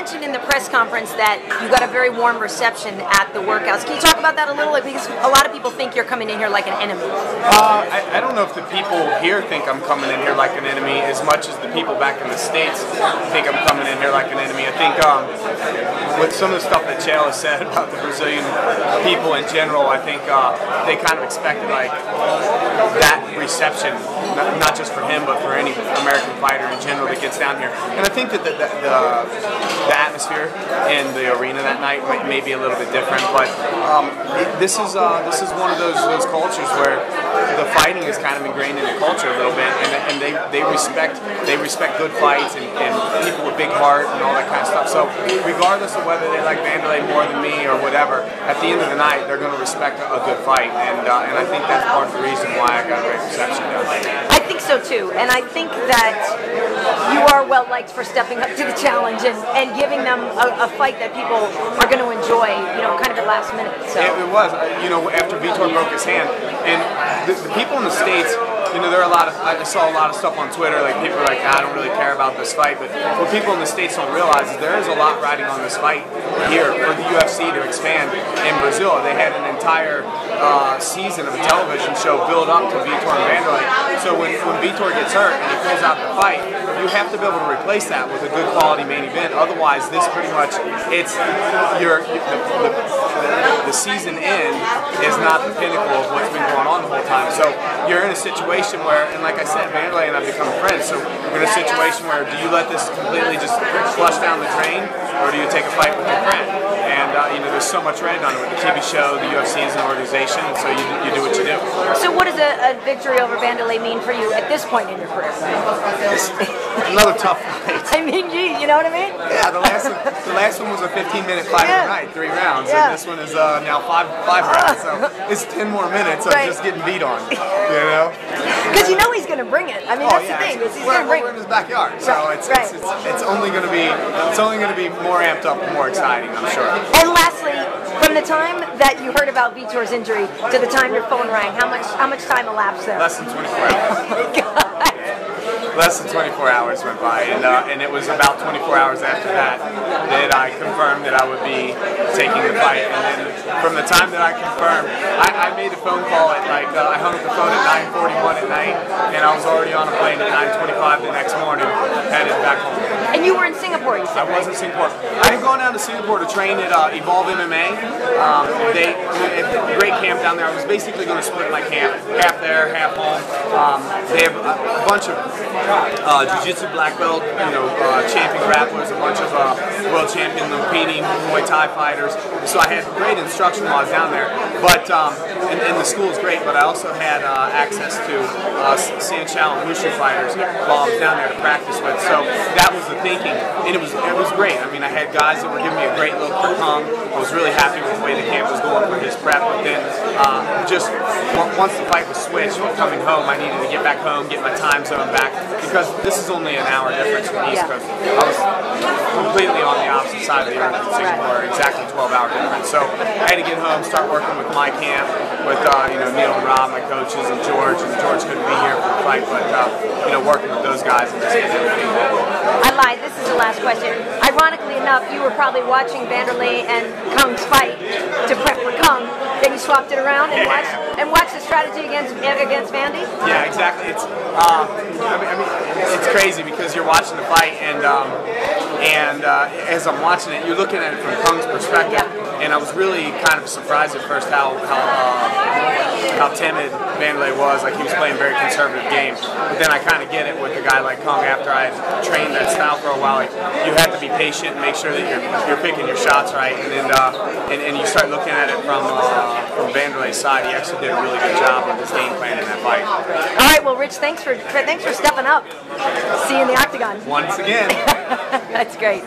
mentioned in the press conference that you got a very warm reception at the workouts. Can you talk about that a little? Because a lot of people think you're coming in here like an enemy. I don't know if the people here think I'm coming in here like an enemy as much as the people back in the States think I'm coming in here like an enemy. I think with some of the stuff that H.E.A.T has said about the Brazilian people in general, I think they kind of expected like that reception, not just for him, but for any American fighter in general that gets down here. And I think that the atmosphere in the arena that night may be a little bit different, but this is one of those cultures where the fighting is kind of ingrained in the culture a little bit, and they respect good fights and people with big heart and all that kind of stuff. So regardless of whether they like Wanderlei more than me or whatever, at the end of the night they're going to respect a good fight, and I think that's part of the reason why I got a great reception down there. I think so too, and I think that you are well liked for stepping up to the challenge and giving them a fight that people are going to enjoy, kind of at last minute. So it was, after Vitor broke his hand, and the people in the States, there are I saw a lot of stuff on Twitter, like people are like, I don't really care about this fight, but what people in the States don't realize is there is a lot riding on this fight here for the UFC to expand in Brazil. They had an entire season of a television show build up to Vitor and Wanderlei. So when Vitor gets hurt and he pulls out the fight, you have to be able to replace that with a good quality main event. Otherwise, this pretty much, the season end is not the pinnacle of what's been going on the whole time. So you're in a situation where, and like I said, Wanderlei and I become friends, so we're in a situation where do you let this completely just flush down the drain, or do you take a fight with your friend? And there's so much riding on it with the TV show, the UFC is an organization, so you do what you do. So what does a victory over Wanderlei mean for you at this point in your career? Another tough fight. I mean, gee, you know what I mean? Yeah, the last one was a 15-minute fight of the night, 3 rounds, and this one is now five rounds, so it's 10 more minutes of just getting beat on, Because he's going to bring it. I mean, that's the thing. He's going to bring it. We're in his backyard, so it's only going to be more amped up and more exciting, I'm sure. And lastly, from the time that you heard about Vitor's injury to the time your phone rang, how much time elapsed there? Less than 24 hours. Oh my God. Less than 24 hours went by, and it was about 24 hours after that I confirmed that I would be taking the fight. And then from the time that I confirmed, I made a phone call at I hung up the phone at 9:41 at night, and I was already on a plane at 9:25 the next morning, headed back home. And you were in Singapore, you said? I was in Singapore. I had gone down to Singapore to train at Evolve MMA. They had a great camp down there. I was basically going to split my camp, half there, half home. They have a bunch of jiu-jitsu black belt, champion grapplers, a bunch of world champion Lumpini, Muay Thai fighters. So I had great instruction while I was down there. But and the school is great. But I also had access to Sanchal and Wushu fighters while I was down there to practice with. So that was the thinking, and it was great. I mean, I had guys that were giving me a great look for Cung. I was really happy with the way the camp was going for his prep. But then just once the fight was switched, coming home, I needed to get back home, get my time zone back, because this is only an hour difference from the East Coast. I was completely on the opposite side of the earth in Singapore, exactly 12-hour difference. So I had to get home, start working with my camp, with Neil and Rob, my coaches, and George couldn't be here for the fight, but working with those guys and just getting everything ready. I lied. This is the last question. Ironically enough, you were probably watching Wanderlei and Cung's fight to prep for Cung. Then you swapped it around and watched the strategy against Vandy. Yeah, exactly. It's it's crazy because you're watching the fight and as I'm watching it, you're looking at it from Cung's perspective, and I was really kind of surprised at first how timid Wanderlei was. Like, he was playing a very conservative game. But then I kind of get it with a guy like Cung. After I had trained that style for a while, you have to be patient and make sure that you're picking your shots right. And then and you start looking at it from Wanderlei's side. He actually did a really good job with his game plan in that fight. All right, well, Rich, thanks for stepping up. See you in the octagon. Once again. That's great.